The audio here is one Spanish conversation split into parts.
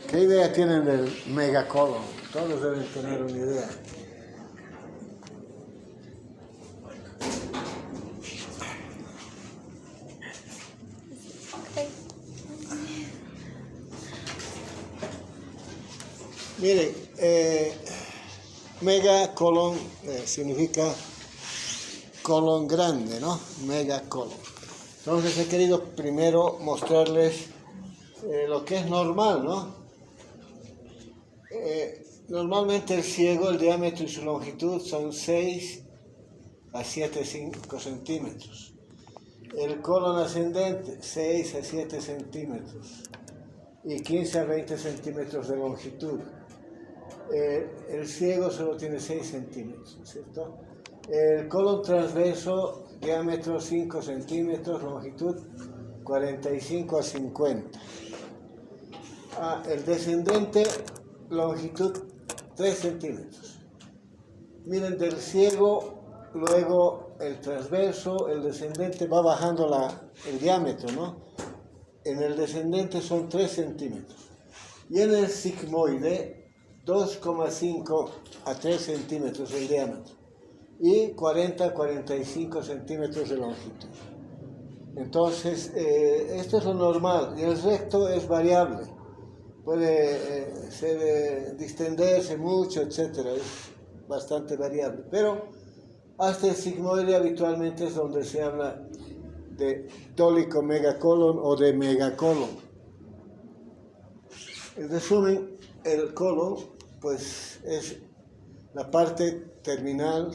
¿Qué idea tienen del megacolon? Todos deben tener una idea. Miren, megacolon significa colon grande, ¿no? Megacolon. Entonces he querido primero mostrarles lo que es normal, ¿no? Normalmente el ciego, el diámetro y su longitud son 6 a 7,5 centímetros. El colon ascendente, 6 a 7 centímetros y 15 a 20 centímetros de longitud. El ciego solo tiene 6 centímetros, ¿cierto? El colon transverso, diámetro 5 centímetros, longitud 45 a 50. El descendente, longitud 3 centímetros. Miren, del ciego, luego el transverso, el descendente va bajando el diámetro, ¿no? En el descendente son 3 centímetros. Y en el sigmoide, 2,5 a 3 centímetros el diámetro. Y 40 a 45 centímetros de longitud. Entonces, esto es lo normal. Y el recto es variable. Puede distenderse mucho, etcétera, es bastante variable. Pero hasta el sigmoide habitualmente es donde se habla de dolicomegacolon o de megacolon. En resumen, el colon pues es la parte terminal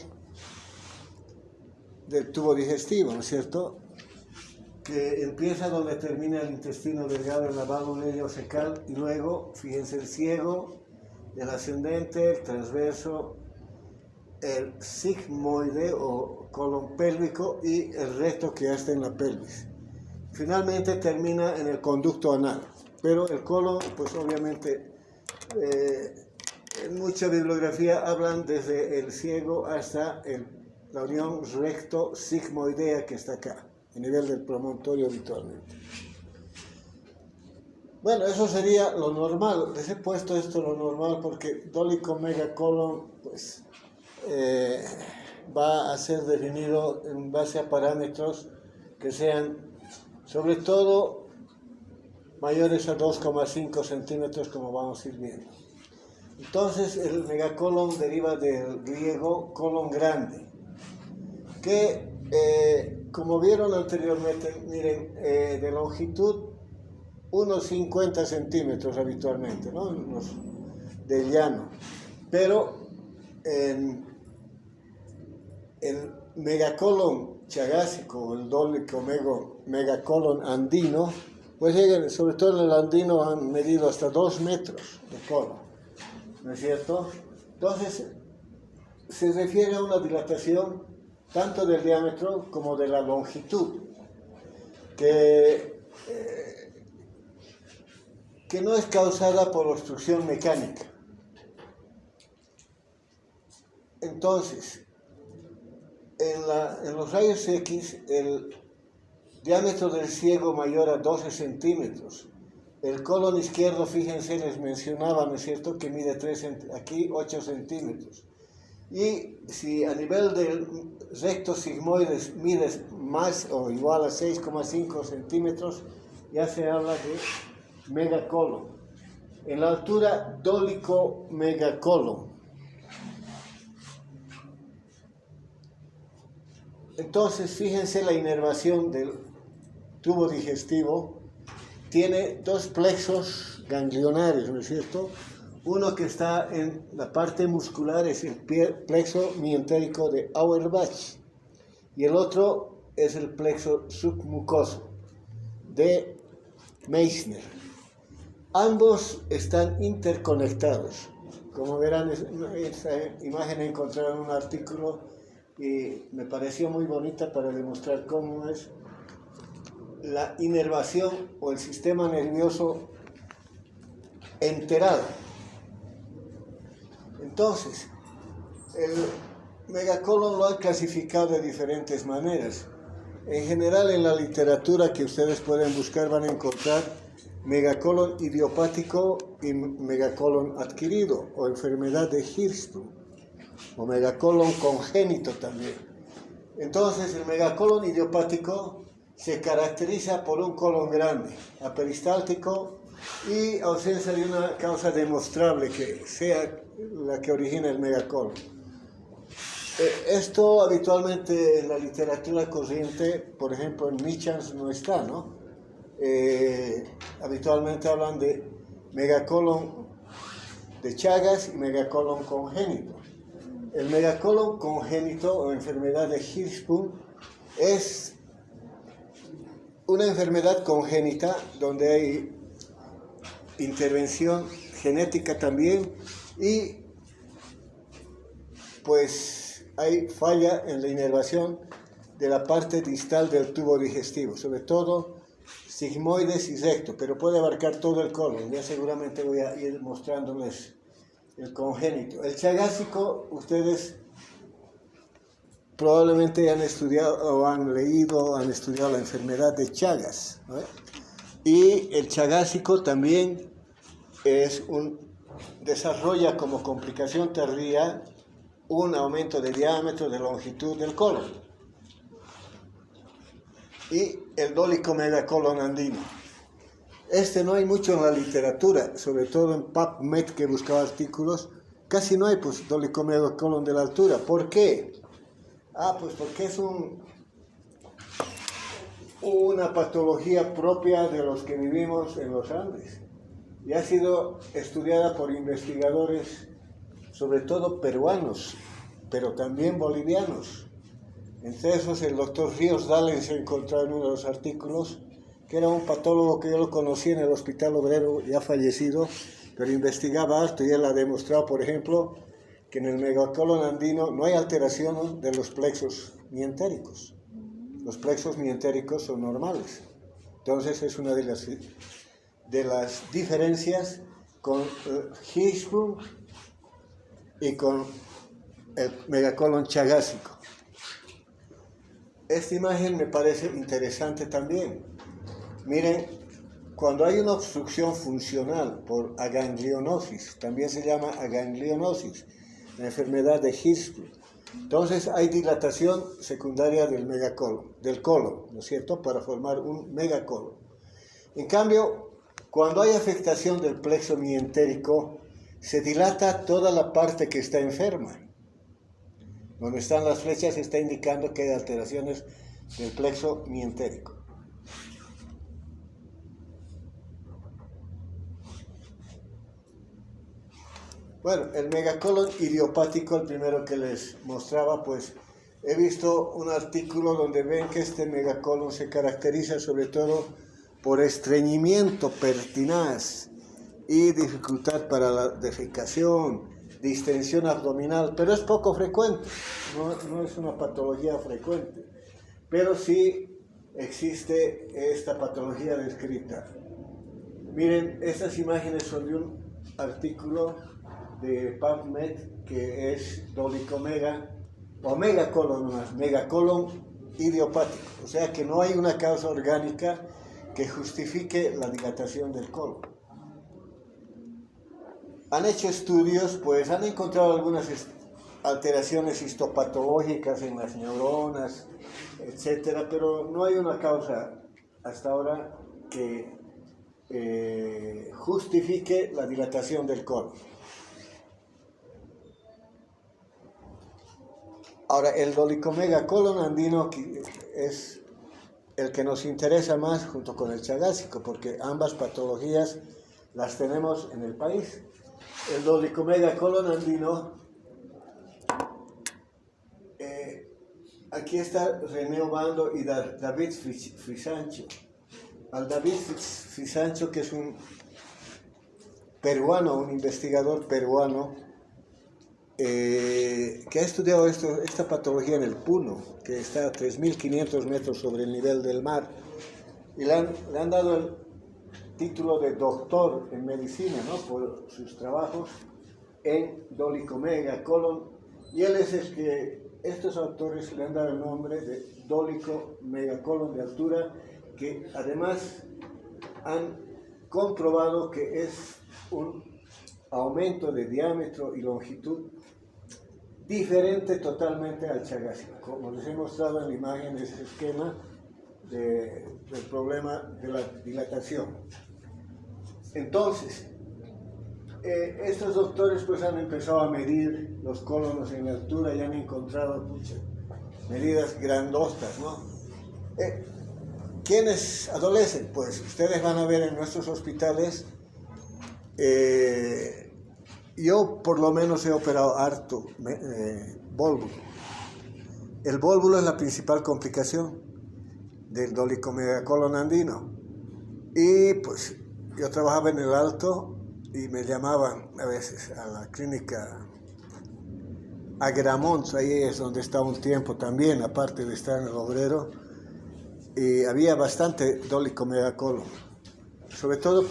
del tubo digestivo, ¿no es cierto?, que empieza donde termina el intestino delgado en la válvula ileocecal y luego, fíjense, el ciego, el ascendente, el transverso, el sigmoide o colon pélvico y el recto que está en la pelvis. Finalmente termina en el conducto anal, pero el colon, pues obviamente, en mucha bibliografía hablan desde el ciego hasta la unión recto-sigmoidea que está acá, a nivel del promontorio habitualmente. Bueno, eso sería lo normal. Les he puesto esto lo normal porque dolicomegacolon pues, va a ser definido en base a parámetros que sean, sobre todo, mayores a 2,5 centímetros, como vamos a ir viendo. Entonces, el megacolon deriva del griego colon grande, que como vieron anteriormente, miren, de longitud unos 50 centímetros habitualmente, ¿no? De llano. Pero en el megacolon chagásico, el dolicomegacolon andino, pues llegan, sobre todo en el andino, han medido hasta 2 metros de colon, ¿no es cierto? Entonces, se refiere a una dilatación tanto del diámetro como de la longitud, que no es causada por obstrucción mecánica. Entonces, en los rayos X, el diámetro del ciego mayor a 12 centímetros. El colon izquierdo, fíjense, les mencionaba, ¿no es cierto?, que mide 8 centímetros. Y si a nivel del recto sigmoides mides más o igual a 6,5 centímetros, ya se habla de megacolon. En la altura, dolicomegacolon. Entonces, fíjense la inervación del tubo digestivo. Tiene 2 plexos ganglionares, ¿no es cierto? Uno que está en la parte muscular es el plexo mientérico de Auerbach y el otro es el plexo submucoso de Meissner. Ambos están interconectados. Como verán, esta imagen encontré en un artículo y me pareció muy bonita para demostrar cómo es la inervación o el sistema nervioso enterado. Entonces, el megacolon lo han clasificado de diferentes maneras. En general en la literatura que ustedes pueden buscar van a encontrar megacolon idiopático y megacolon adquirido o enfermedad de Hirschsprung o megacolon congénito también. Entonces el megacolon idiopático se caracteriza por un colon grande, aperistáltico y ausencia de una causa demostrable que sea la que origina el megacolon. Esto habitualmente en la literatura corriente, por ejemplo en Michans no está, ¿no? Habitualmente hablan de megacolon de Chagas y megacolon congénito. El megacolon congénito o enfermedad de Hirschsprung es una enfermedad congénita donde hay intervención genética también y pues hay falla en la inervación de la parte distal del tubo digestivo, sobre todo sigmoides y recto, pero puede abarcar todo el colon. Ya seguramente voy a ir mostrándoles el congénito. El chagásico, ustedes probablemente han estudiado o han leído, han estudiado la enfermedad de Chagas, ¿no? Y el chagásico también desarrolla como complicación tardía un aumento de diámetro, de longitud del colon. Y el dolicomegacolon andino. No hay mucho en la literatura, sobre todo en PubMed que buscaba artículos, casi no hay pues dolicomegacolon de la altura. ¿Por qué? Pues porque es una patología propia de los que vivimos en los Andes y ha sido estudiada por investigadores sobre todo peruanos, pero también bolivianos. Entre esos el doctor Ríos Dalen se encontró en uno de los artículos, que era un patólogo que yo lo conocí en el Hospital Obrero, ya fallecido, pero investigaba harto y él ha demostrado, por ejemplo, que en el megacolon andino no hay alteración de los plexos mientéricos. Los plexos mientéricos son normales. Entonces es una de las diferencias con Hirschsprung y con el megacolon chagásico. Esta imagen me parece interesante también. Miren, cuando hay una obstrucción funcional por aganglionosis, también se llama aganglionosis, la enfermedad de Hirschsprung. Entonces hay dilatación secundaria del megacolon, del colon, ¿no es cierto?, para formar un megacolon. En cambio, cuando hay afectación del plexo mientérico, se dilata toda la parte que está enferma. Donde están las flechas está indicando que hay alteraciones del plexo mientérico. Bueno, el megacolon idiopático, el primero que les mostraba, pues he visto un artículo donde ven que este megacolon se caracteriza sobre todo por estreñimiento pertinaz y dificultad para la defecación, distensión abdominal, pero es poco frecuente, no es una patología frecuente, pero sí existe esta patología descrita. Miren, estas imágenes son de un artículo de PubMed que es dolicomega o megacolon idiopático, o sea que no hay una causa orgánica que justifique la dilatación del colon. Han hecho estudios, pues han encontrado algunas alteraciones histopatológicas en las neuronas, etcétera, pero no hay una causa hasta ahora que justifique la dilatación del colon. Ahora, el dolicomegacolon andino es el que nos interesa más junto con el chagásico, porque ambas patologías las tenemos en el país. El dolicomegacolon andino, aquí está René Obando y David Frisancho. Al David Frisancho, que es un peruano, un investigador peruano, que ha estudiado esta patología en el Puno, que está a 3.500 metros sobre el nivel del mar, y le han dado el título de doctor en medicina, ¿no?, por sus trabajos en dolicomegacolon, y él es el que estos autores le han dado el nombre de dólico megacolon de altura, que además han comprobado que es un aumento de diámetro y longitud diferente totalmente al chagásico. Como les he mostrado en la imagen, ese esquema del problema de la dilatación. Entonces, estos doctores pues han empezado a medir los colonos en la altura y han encontrado medidas grandosas, ¿no? ¿Quiénes adolecen? Pues ustedes van a ver en nuestros hospitales, yo por lo menos he operado harto vólvulo. El vólvulo es la principal complicación del dolicomegacolon andino. Y pues yo trabajaba en el Alto y me llamaban a veces a la clínica Agramont, ahí es donde estaba un tiempo también, aparte de estar en el Obrero, y había bastante dolicomegacolon, sobre todo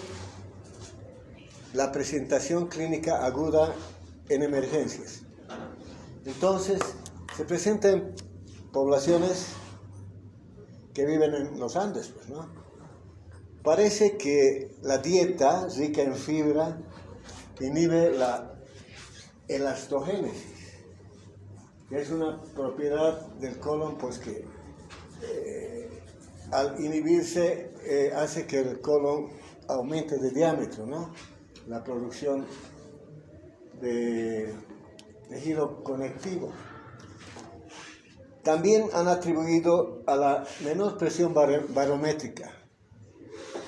la presentación clínica aguda en emergencias. Entonces, se presenta en poblaciones que viven en los Andes, pues, ¿no? Parece que la dieta rica en fibra inhibe la elastogénesis, que es una propiedad del colon, pues que al inhibirse hace que el colon aumente de diámetro, ¿no? La producción de tejido conectivo. También han atribuido a la menor presión barométrica,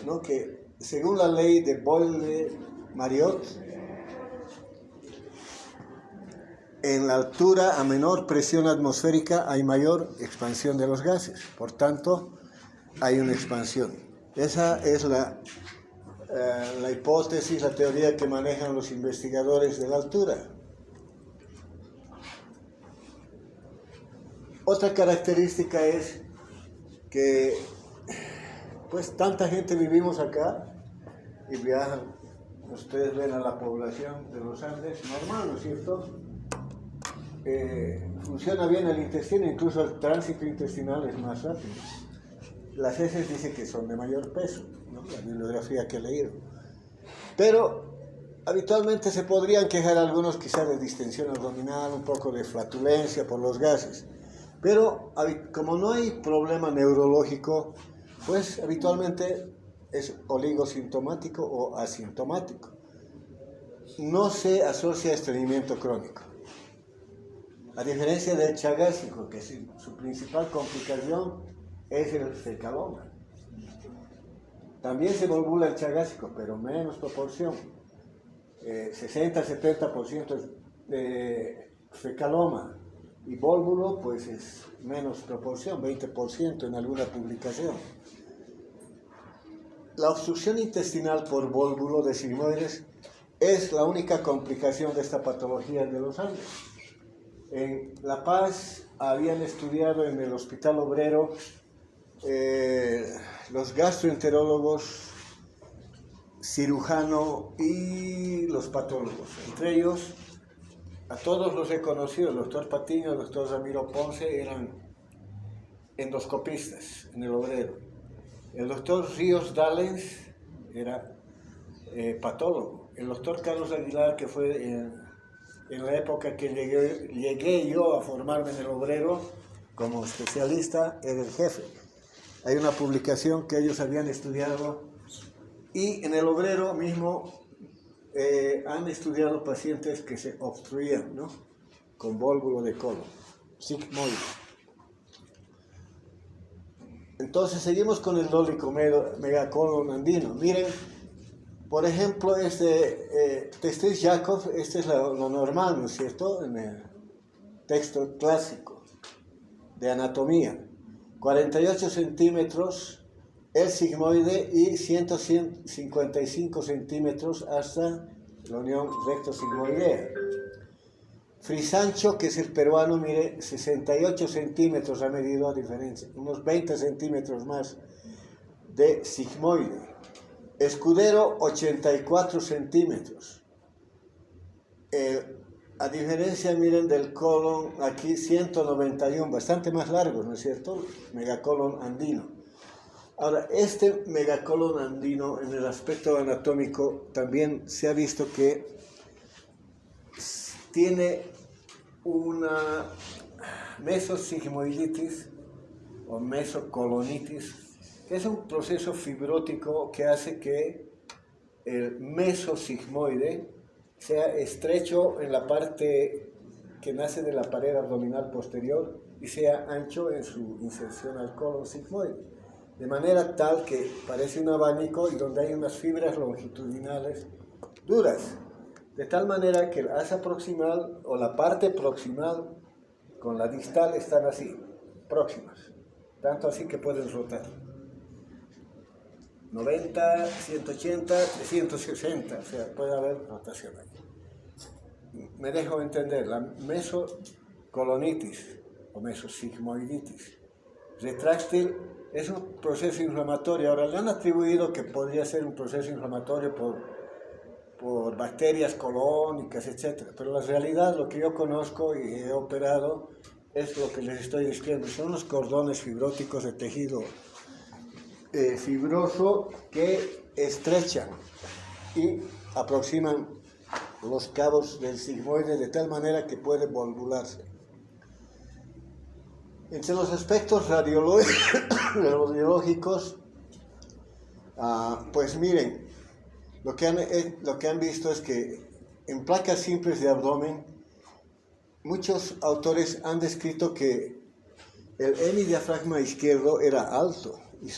¿no? Que según la ley de Boyle-Marriott, en la altura a menor presión atmosférica hay mayor expansión de los gases, por tanto hay una expansión. Esa es la hipótesis, la teoría que manejan los investigadores de la altura. Otra característica es que pues tanta gente vivimos acá y viajan, ustedes ven a la población de los Andes, normal, ¿no es cierto? Funciona bien el intestino, incluso el tránsito intestinal es más rápido. Las heces dicen que son de mayor peso, ¿no? La bibliografía que he leído. Pero habitualmente se podrían quejar algunos quizás de distensión abdominal, un poco de flatulencia por los gases. Pero como no hay problema neurológico, pues habitualmente es oligosintomático o asintomático. No se asocia a estreñimiento crónico. A diferencia del chagásico, que su principal complicación es el fecaloma. También se volvula el chagásico, pero menos proporción. 60-70% de fecaloma. Y vólvulo, pues es menos proporción, 20% en alguna publicación. La obstrucción intestinal por vólvulo de sigmoides es la única complicación de esta patología de los Andes. En La Paz habían estudiado en el Hospital Obrero los gastroenterólogos, cirujano y los patólogos. Entre ellos, a todos los he conocido, el doctor Patiño, el doctor Ramiro Ponce eran endoscopistas en el Obrero. El doctor Ríos Dallens era patólogo. El doctor Carlos Aguilar, que fue en la época que llegué yo a formarme en el Obrero como especialista, era el jefe. Hay una publicación que ellos habían estudiado y en el Obrero mismo han estudiado pacientes que se obstruían, ¿no? Con vólvulo de colon, sigmoide. Entonces seguimos con el dolicomegacolon andino. Miren, por ejemplo, Testis-Jacob, este es lo normal, ¿no es cierto? En el texto clásico de anatomía. 48 centímetros el sigmoide y 155 centímetros hasta la unión recto-sigmoidea. Frisancho, que es el peruano, mire, 68 centímetros ha medido a diferencia, unos 20 centímetros más de sigmoide. Escudero, 84 centímetros. a diferencia, miren, del colon, aquí 191, bastante más largo, ¿no es cierto? Megacolon andino. Ahora, este megacolon andino, en el aspecto anatómico, también se ha visto que tiene una mesosigmoiditis o mesocolonitis, que es un proceso fibrótico que hace que el mesosigmoide sea estrecho en la parte que nace de la pared abdominal posterior y sea ancho en su inserción al colon sigmoide, de manera tal que parece un abanico y donde hay unas fibras longitudinales duras, de tal manera que el asa proximal o la parte proximal con la distal están así, próximas, tanto así que pueden rotar. 90, 180, 360, o sea, puede haber rotación ahí. Me dejo entender, la mesocolonitis o mesosigmoiditis retráctil es un proceso inflamatorio. Ahora le han atribuido que podría ser un proceso inflamatorio por bacterias colónicas, etc. Pero la realidad, lo que yo conozco y he operado, es lo que les estoy diciendo. Son los cordones fibróticos de tejido fibroso que estrechan y aproximan los cabos del sigmoide de tal manera que puede volvularse. Entre los aspectos radiológicos, pues miren, lo que han visto es que en placas simples de abdomen, muchos autores han descrito que el hemidiafragma izquierdo era alto y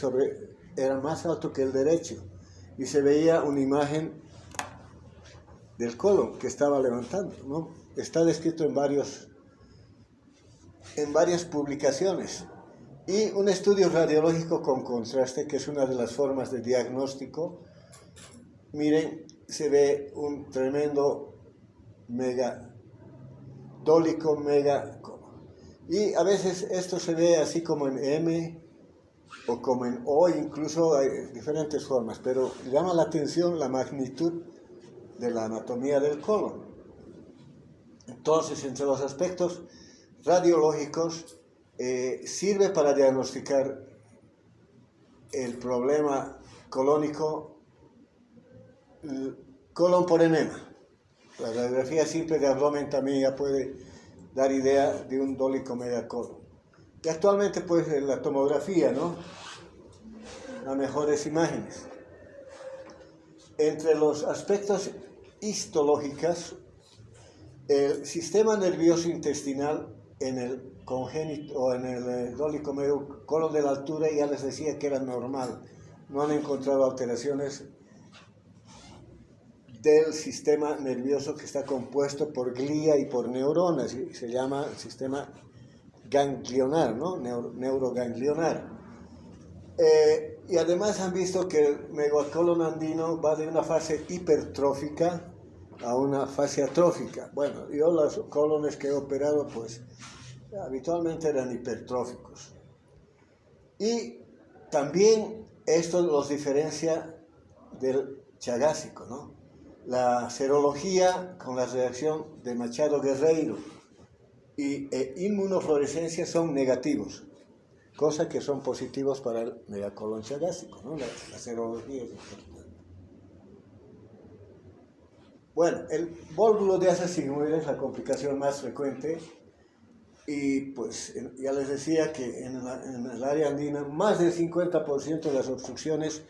era más alto que el derecho, y se veía una imagen del colon que estaba levantando, ¿no? Está descrito en varias publicaciones. Y un estudio radiológico con contraste, que es una de las formas de diagnóstico, miren, se ve un tremendo dólico megacolon. Y a veces esto se ve así como en M o como en O, incluso hay diferentes formas, pero llama la atención la magnitud de la anatomía del colon. Entonces, entre los aspectos radiológicos, sirve para diagnosticar el problema colónico, colon por enema. La radiografía simple de abdomen también ya puede dar idea de un dólico megacolon. Y actualmente, pues, la tomografía, ¿no?, las mejores imágenes. Entre los aspectos histológicos, el sistema nervioso intestinal en el congénito o en el dólico megacolon de la altura ya les decía que era normal. No han encontrado alteraciones del sistema nervioso, que está compuesto por glía y por neuronas, y se llama sistema ganglionar, ¿no? Neuroganglionar. Y además han visto que el megacolon andino va de una fase hipertrófica a una fase atrófica. Bueno, yo los colones que he operado, pues, habitualmente eran hipertróficos. Y también esto los diferencia del chagásico, ¿no? La serología con la reacción de Machado Guerreiro y inmunofluorescencia son negativos, cosa que son positivos para el megacolon chagásico, ¿no? La serología es importante. Bueno, el vólvulo de asa sigmoide es la complicación más frecuente y pues ya les decía que en el área andina más del 50% de las obstrucciones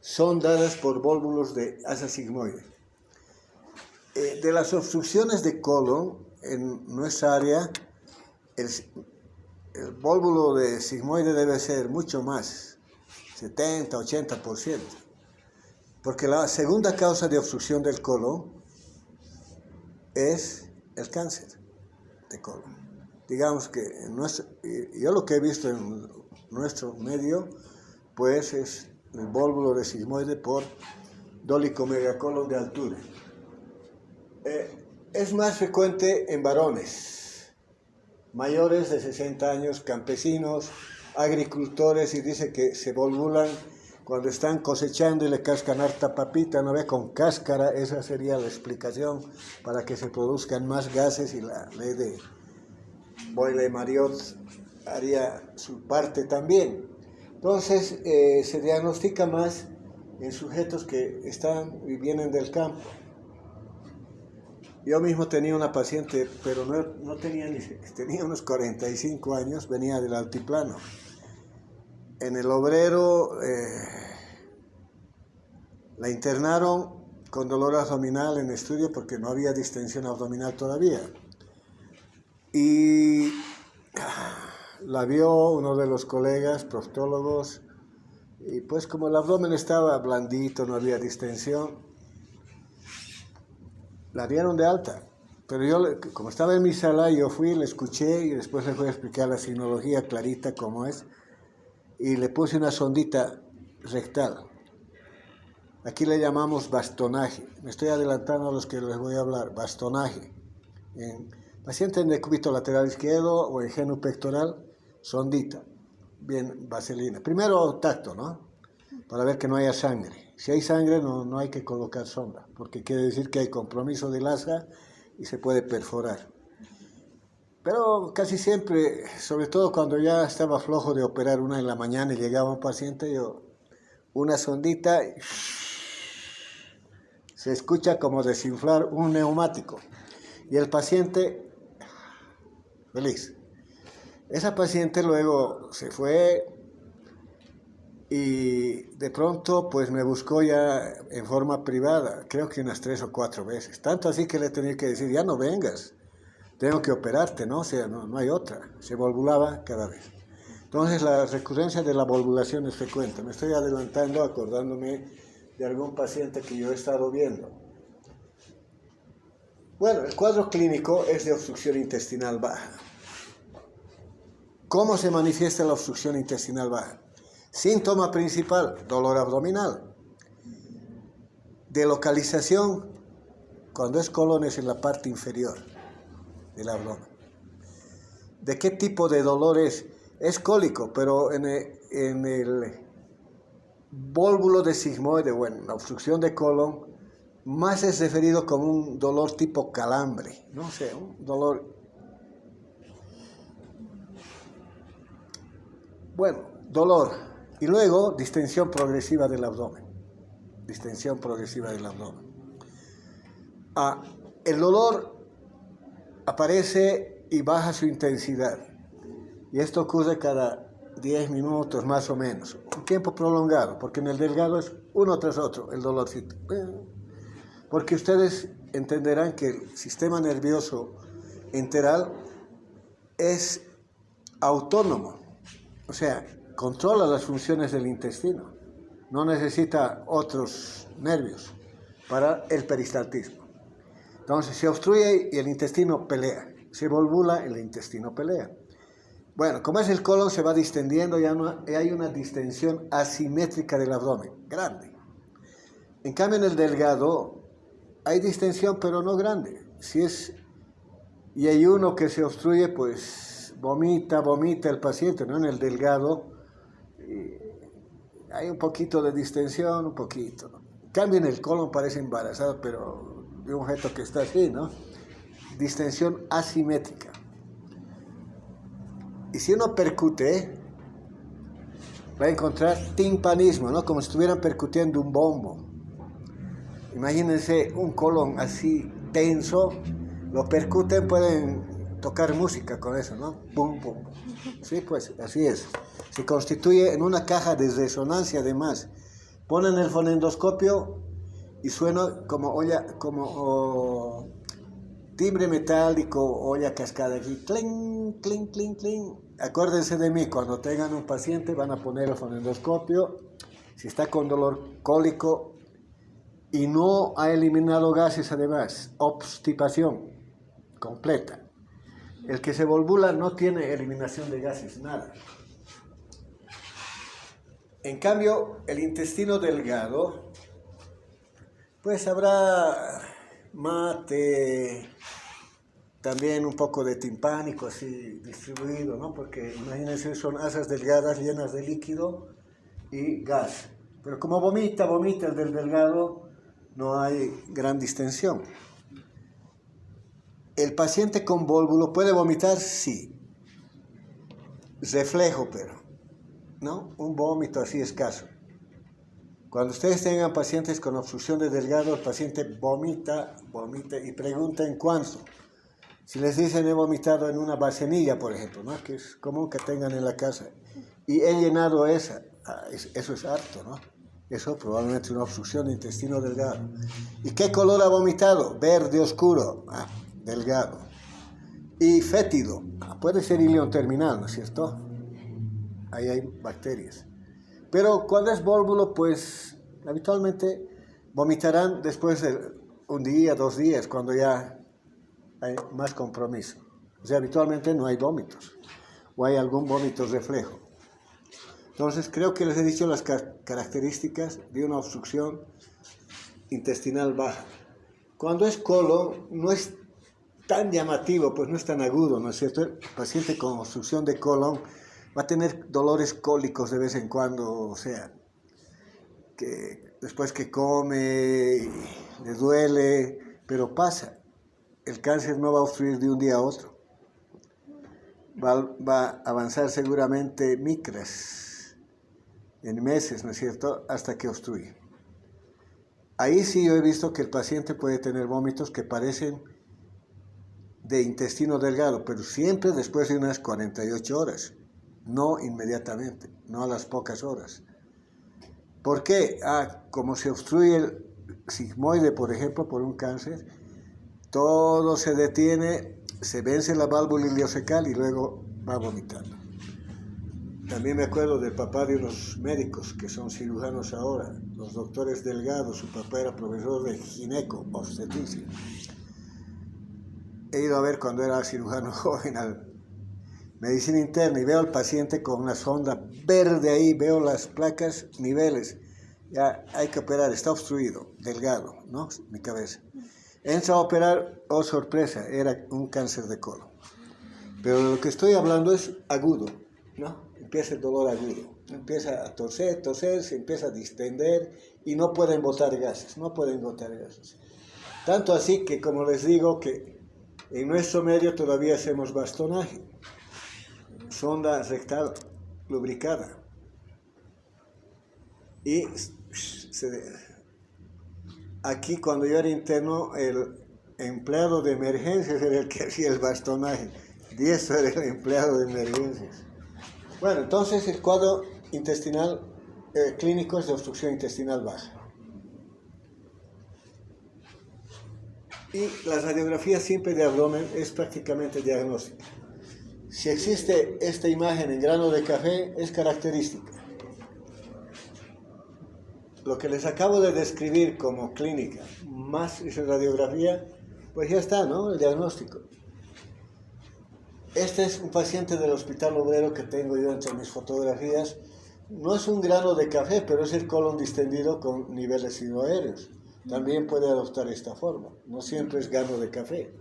son dadas por vólvulos de asa sigmoide. De las obstrucciones de colon en nuestra área, el vólvulo de sigmoide debe ser mucho más, 70, 80%, porque la segunda causa de obstrucción del colon es el cáncer de colon. Digamos que yo lo que he visto en nuestro medio, pues es el vólvulo de sigmoide por dólico megacolon de altura. Es más frecuente en varones mayores de 60 años, campesinos, agricultores, y dice que se volvulan cuando están cosechando y le cascan harta papita, ¿no ve? Con cáscara, esa sería la explicación para que se produzcan más gases, y la ley de Boyle-Mariotte haría su parte también. Entonces, se diagnostica más en sujetos que están y vienen del campo. Yo mismo tenía una paciente, pero no tenía tenía unos 45 años, venía del altiplano. En el Obrero la internaron con dolor abdominal en estudio porque no había distensión abdominal todavía. Y la vio uno de los colegas proftólogos, y pues como el abdomen estaba blandito, no había distensión, la dieron de alta. Pero yo, como estaba en mi sala, yo fui, le escuché y después le voy a explicar la sinología clarita como es, y le puse una sondita rectal. Aquí le llamamos bastonaje. Me estoy adelantando a los que les voy a hablar. Bastonaje. En paciente en decúbito lateral izquierdo o en genu pectoral, sondita. Bien, vaselina. Primero tacto, ¿no? Para ver que no haya sangre. Si hay sangre no hay que colocar sonda, porque quiere decir que hay compromiso del asa y se puede perforar. Pero casi siempre, sobre todo cuando ya estaba flojo de operar una en la mañana y llegaba un paciente, yo una sondita, se escucha como desinflar un neumático y el paciente feliz. Esa paciente luego se fue y de pronto pues me buscó ya en forma privada, creo que unas 3 o 4 veces, tanto así que le tenía que decir, ya no vengas, tengo que operarte, ¿no? O sea, no hay otra, se volvulaba cada vez. Entonces la recurrencia de la volvulación es frecuente. Me estoy adelantando acordándome de algún paciente que yo he estado viendo. Bueno, el cuadro clínico es de obstrucción intestinal baja. ¿Cómo se manifiesta la obstrucción intestinal baja? Síntoma principal, dolor abdominal. De localización, cuando es colon, es en la parte inferior del abdomen. ¿De qué tipo de dolor es? Es cólico, pero en el vólvulo de sigmoide, bueno, la obstrucción de colon, más es referido como un dolor tipo calambre, no sé, un dolor. Bueno, dolor. Y luego, distensión progresiva del abdomen. Distensión progresiva del abdomen. El dolor aparece y baja su intensidad. Y esto ocurre cada 10 minutos más o menos. Un tiempo prolongado, porque en el delgado es uno tras otro el dolorcito. Porque ustedes entenderán que el sistema nervioso enteral es autónomo. O sea, controla las funciones del intestino. No necesita otros nervios para el peristaltismo. Entonces se obstruye y el intestino pelea. Se volvula, el intestino pelea. Bueno, como es el colon, se va distendiendo y hay una distensión asimétrica del abdomen, grande. En cambio, en el delgado hay distensión, pero no grande. Y hay uno que se obstruye, pues vomita el paciente, ¿no? En el delgado hay un poquito de distensión, un poquito, ¿no? En cambio, en el colon parece embarazado, pero de un objeto que está así, ¿no? Distensión asimétrica. Y si uno percute, va a encontrar timpanismo, ¿no? Como si estuvieran percutiendo un bombo. Imagínense un colon así tenso, lo percuten, pueden tocar música con eso, ¿no? Pum, pum. Sí, pues así es. Se constituye en una caja de resonancia además. Ponen el fonendoscopio y suena como timbre metálico, olla cascada aquí, cling, cling, cling, cling. Acuérdense de mí, cuando tengan un paciente van a poner el fonendoscopio, si está con dolor cólico y no ha eliminado gases además, obstipación completa. El que se volvula no tiene eliminación de gases, nada. En cambio, el intestino delgado, pues habrá mate, también un poco de timpánico así distribuido, ¿no? Porque imagínense, son asas delgadas llenas de líquido y gas. Pero como vomita el del delgado, no hay gran distensión. ¿El paciente con vólvulo puede vomitar? Sí. Reflejo, pero, ¿no? Un vómito así escaso. Cuando ustedes tengan pacientes con obstrucción de delgado, el paciente vomita y pregunta en cuánto. Si les dicen he vomitado en una vasenilla, por ejemplo, ¿no? Que es común que tengan en la casa, y he llenado esa, eso es harto, ¿no? Eso probablemente es una obstrucción de intestino delgado. ¿Y qué color ha vomitado? Verde oscuro, delgado. Y fétido, puede ser ilion terminal, ¿no es cierto? Ahí hay bacterias. Pero cuando es vólvulo, pues habitualmente vomitarán después de un día, 2 días, cuando ya hay más compromiso. O sea, habitualmente no hay vómitos, o hay algún vómito reflejo. Entonces, creo que les he dicho las características de una obstrucción intestinal baja. Cuando es colon, no es tan llamativo, pues no es tan agudo, ¿no es cierto? El paciente con obstrucción de colon va a tener dolores cólicos de vez en cuando, o sea, que después que come, le duele, pero pasa. El cáncer no va a obstruir de un día a otro. Va a avanzar seguramente micras, en meses, ¿no es cierto?, hasta que obstruye. Ahí sí yo he visto que el paciente puede tener vómitos que parecen de intestino delgado, pero siempre después de unas 48 horas, no inmediatamente, no a las pocas horas. ¿Por qué? Como se obstruye el sigmoide, por ejemplo, por un cáncer, todo se detiene, se vence la válvula ileocecal y luego va vomitando. También me acuerdo del papá de unos médicos que son cirujanos ahora, los doctores Delgado. Su papá era profesor de gineco, obstetricia. He ido a ver cuando era cirujano joven a medicina interna y veo al paciente con una sonda verde ahí, veo las placas, niveles. Ya hay que operar, está obstruido, delgado, ¿no? Mi cabeza. Entra a operar, oh sorpresa, era un cáncer de colon. Pero lo que estoy hablando es agudo, ¿no? Empieza el dolor agudo, empieza a toser, se empieza a distender y no pueden botar gases, Tanto así que, como les digo, que en nuestro medio todavía hacemos bastonaje, sonda rectal lubricada. Y aquí cuando yo era interno, el empleado de emergencias era el que hacía el bastonaje. Y eso era el empleado de emergencias. Bueno, entonces el cuadro intestinal clínico es de obstrucción intestinal baja. Y la radiografía simple de abdomen es prácticamente diagnóstica. Si existe esta imagen en grano de café, es característica. Lo que les acabo de describir como clínica, más esa radiografía, pues ya está, ¿no? El diagnóstico. Este es un paciente del Hospital Obrero que tengo yo entre mis fotografías. No es un grano de café, pero es el colon distendido con niveles hidroaéreos. También puede adoptar esta forma. No siempre es grano de café.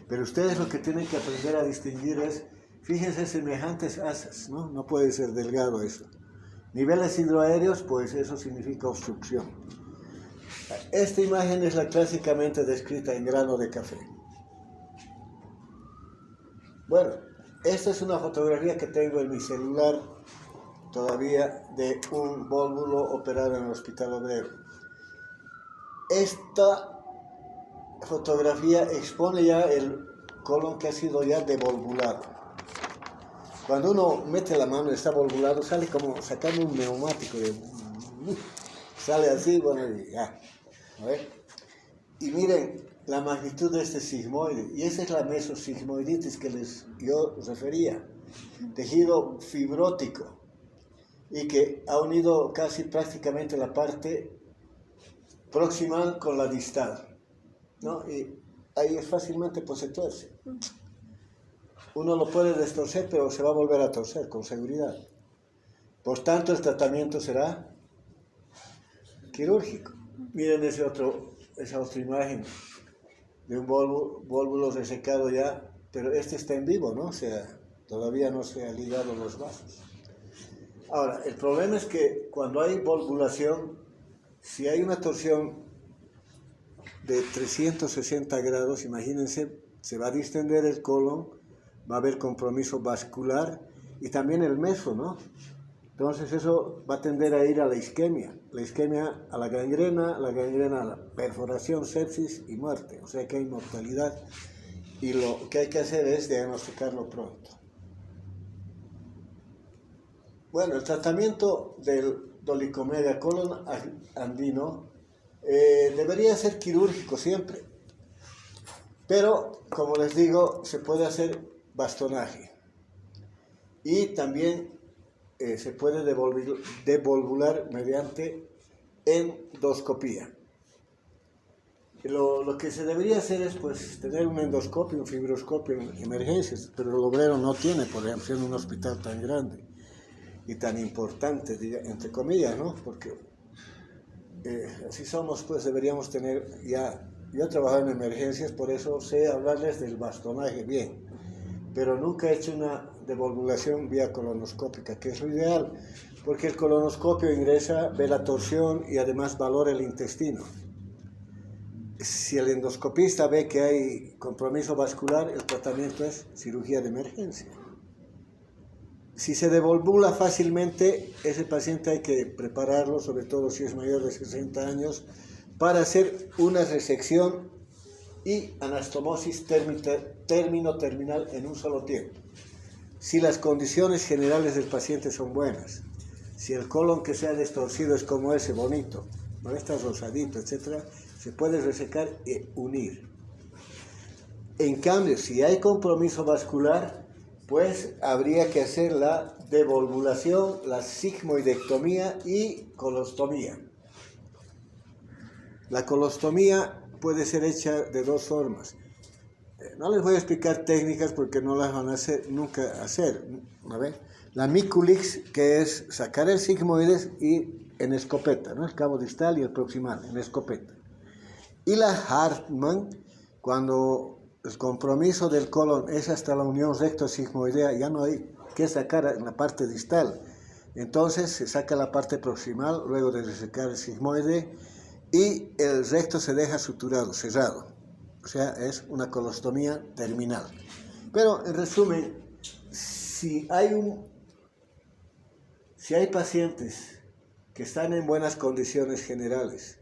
Pero ustedes lo que tienen que aprender a distinguir es, fíjense, semejantes asas, ¿no? No puede ser delgado eso. Niveles hidroaéreos, pues eso significa obstrucción. Esta imagen es la clásicamente descrita en grano de café. Bueno, esta es una fotografía que tengo en mi celular todavía de un vólvulo operado en el Hospital Obrero. Esta fotografía expone ya el colon que ha sido ya devolvulado. Cuando uno mete la mano y está volvulado, sale como sacando un neumático. Sale así, bueno, y ya. A ver. Y miren la magnitud de este sigmoide. Y esa es la mesosigmoiditis que yo refería. Tejido fibrótico. Y que ha unido casi prácticamente la parte proximal con la distal, ¿no? Y ahí es fácilmente pues se tuerce. Uno lo puede destorcer, pero se va a volver a torcer con seguridad. Por tanto, el tratamiento será quirúrgico. Miren esa otra imagen de un vólvulo resecado ya, pero este está en vivo, ¿no? O sea, todavía no se han ligado los vasos. Ahora, el problema es que cuando hay volvulación, si hay una torsión de 360 grados, imagínense, se va a distender el colon, va a haber compromiso vascular y también el meso, ¿no? Entonces eso va a tender a ir a la isquemia a la gangrena a la perforación, sepsis y muerte. O sea que hay mortalidad y lo que hay que hacer es diagnosticarlo pronto. Bueno, el tratamiento del dolicomedia colon andino debería ser quirúrgico siempre, pero como les digo, se puede hacer bastonaje y también se puede devolvular mediante endoscopía. Lo que se debería hacer es pues tener un endoscopio, un fibroscopio en emergencias, pero el obrero no tiene, por ejemplo, en un hospital tan grande y tan importante, entre comillas, ¿no? Porque así somos, pues deberíamos tener ya. Yo he trabajado en emergencias, por eso sé hablarles del bastonaje bien, pero nunca he hecho una devolvulación vía colonoscópica, que es lo ideal, porque el colonoscopio ingresa, ve la torsión y además valora el intestino. Si el endoscopista ve que hay compromiso vascular, el tratamiento es cirugía de emergencia. Si se devolvula fácilmente, ese paciente hay que prepararlo, sobre todo si es mayor de 60 años, para hacer una resección y anastomosis terminal en un solo tiempo. Si las condiciones generales del paciente son buenas, si el colon que se ha distorcido es como ese, bonito, no está rosadito, etc., se puede resecar y unir. En cambio, si hay compromiso vascular, pues habría que hacer la devolvulación, la sigmoidectomía y colostomía. La colostomía puede ser hecha de dos formas. No les voy a explicar técnicas porque no las van a nunca hacer. La Miculix, que es sacar el sigmoides y en escopeta, ¿no? El cabo distal y el proximal, en escopeta. Y la Hartmann, cuando el compromiso del colon es hasta la unión recto-sigmoidea, ya no hay que sacar en la parte distal. Entonces se saca la parte proximal, luego de resecar el sigmoide, y el recto se deja suturado, cerrado. O sea, es una colostomía terminal. Pero, en resumen, si hay pacientes que están en buenas condiciones generales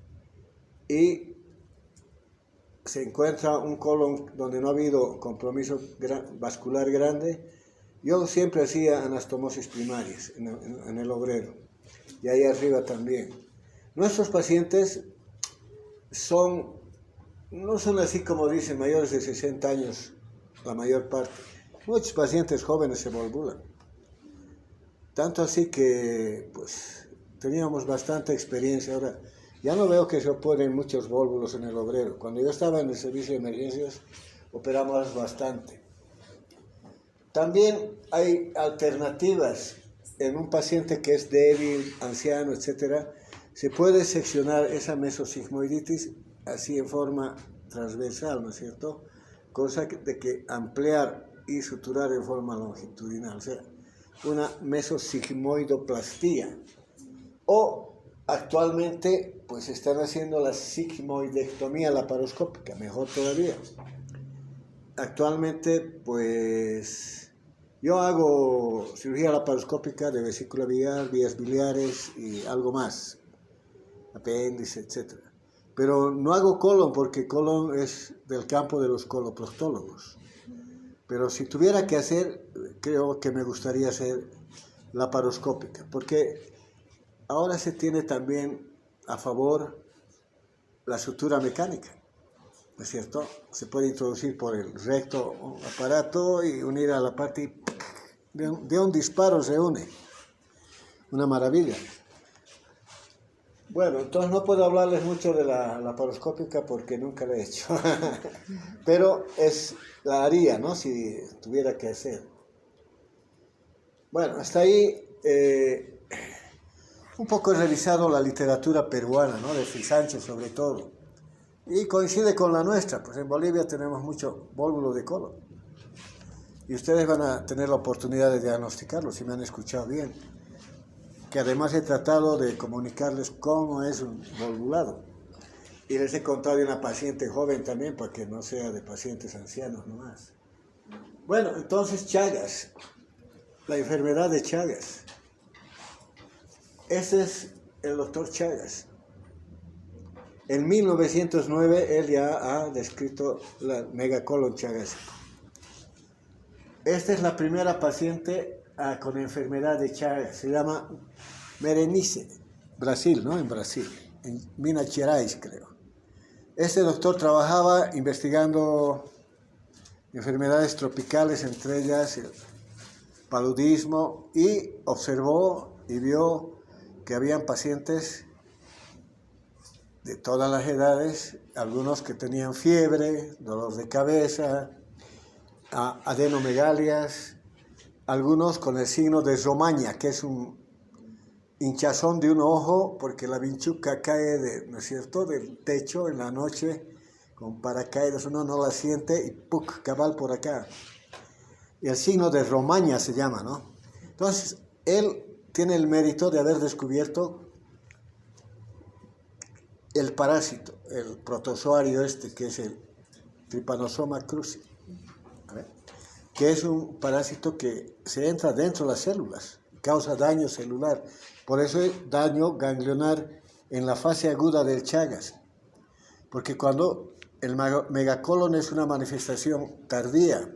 y se encuentra un colon donde no ha habido compromiso vascular grande, yo siempre hacía anastomosis primarias en el obrero y ahí arriba también. Nuestros pacientes no son así como dicen, mayores de 60 años, la mayor parte. Muchos pacientes jóvenes se volvulan. Tanto así que, pues, teníamos bastante experiencia. Ahora, ya no veo que se operen muchos vólvulos en el obrero. Cuando yo estaba en el servicio de emergencias, operamos bastante. También hay alternativas en un paciente que es débil, anciano, etc. Se puede seccionar esa mesosigmoiditis así en forma transversal, ¿no es cierto? Cosa de que ampliar y suturar en forma longitudinal, o sea, una mesosigmoidoplastía. O actualmente, pues están haciendo la sigmoidectomía laparoscópica, mejor todavía. Actualmente, pues, yo hago cirugía laparoscópica de vesícula biliar, vías biliares y algo más, apéndice, etc. Pero no hago colon porque colon es del campo de los coloproctólogos. Pero si tuviera que hacer, creo que me gustaría hacer laparoscópica, porque ahora se tiene también a favor la sutura mecánica, ¿no es cierto? Se puede introducir por el recto aparato y unir a la parte y de un disparo se une. Una maravilla. Bueno, entonces no puedo hablarles mucho de la laparoscópica porque nunca la he hecho. Pero la haría, ¿no? Si tuviera que hacer. Bueno, hasta ahí un poco he revisado la literatura peruana, ¿no? De Frisancho sobre todo. Y coincide con la nuestra, pues en Bolivia tenemos mucho vólvulo de colon. Y ustedes van a tener la oportunidad de diagnosticarlo, si me han escuchado bien. que además he tratado de comunicarles cómo es un volvulado. Y les he contado de una paciente joven también, para que no sea de pacientes ancianos nomás. Bueno, entonces Chagas, la enfermedad de Chagas. Ese es el doctor Chagas. En 1909 él ya ha descrito la megacolon chagásico. Esta es la primera paciente con enfermedad de Chagas. Se llama Berenice, Brasil, ¿no? En Brasil, en Minas Gerais, creo. Este doctor trabajaba investigando enfermedades tropicales, entre ellas el paludismo, y observó y vio que habían pacientes de todas las edades, algunos que tenían fiebre, dolor de cabeza, adenomegalias, algunos con el signo de romaña, que es un hinchazón de un ojo, porque la vinchuca cae, ¿no es cierto?, del techo en la noche, con paracaídas, uno no la siente y ¡puc!, cabal por acá. Y el signo de romaña se llama, ¿no? Entonces, él tiene el mérito de haber descubierto el parásito, el protozoario que es el Trypanosoma cruzi, que es un parásito que se entra dentro de las células, causa daño celular. Por eso es daño ganglionar en la fase aguda del Chagas. Porque cuando el megacolon es una manifestación tardía,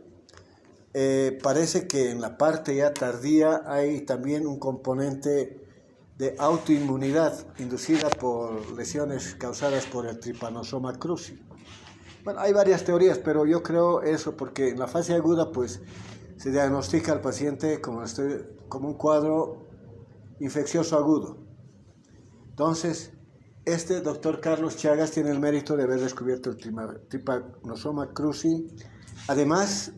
parece que en la parte ya tardía hay también un componente de autoinmunidad inducida por lesiones causadas por el Trypanosoma cruzi. Bueno, hay varias teorías, pero yo creo eso porque en la fase aguda pues se diagnostica al paciente como un cuadro infeccioso agudo. Entonces, este doctor Carlos Chagas tiene el mérito de haber descubierto el Trypanosoma cruzi, además